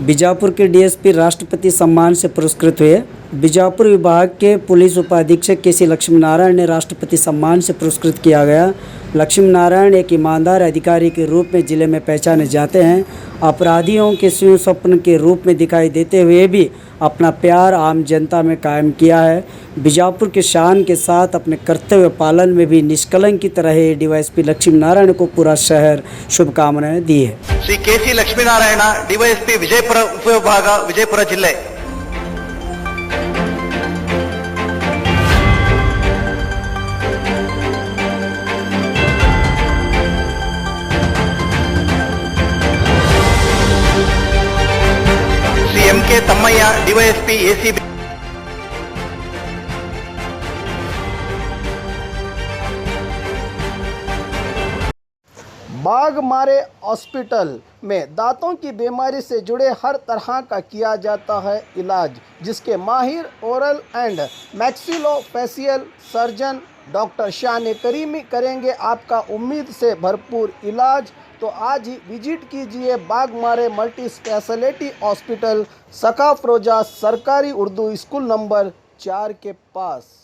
बीजापुर के डीएसपी राष्ट्रपति सम्मान से पुरस्कृत हुए। बीजापुर विभाग के पुलिस उपाधीक्षक केसी लक्ष्मीनारायण ने राष्ट्रपति सम्मान से पुरस्कृत किया गया। लक्ष्मीनारायण एक ईमानदार अधिकारी के रूप में जिले में पहचाने जाते हैं। अपराधियों के स्वप्न के रूप में दिखाई देते हुए भी अपना प्यार आम जनता में कायम किया है। बीजापुर के शान के साथ अपने कर्तव्य पालन में भी निष्कलंक की तरह डीवाईएसपी लक्ष्मीनारायण को पूरा शहर शुभकामनाएं दी है। श्री केसी लक्ष्मीनारायण डीवाईएसपी विजयपुर उपविभाग विजयपुर जिले। Shri MK. Tammayya DYSP ACB. Baghmare hospital में दांतों की बीमारी से जुड़े हर तरह का किया जाता है इलाज, जिसके माहिर oral and maxillofacial surgeon doctor शान करीमी करेंगे आपका उम्मीद से भरपूर इलाज। तो आज ही विजिट कीजिए बाघमारे मल्टी स्पेशलिटी हॉस्पिटल, सका फरोजा सरकारी उर्दू स्कूल नंबर 4 के पास।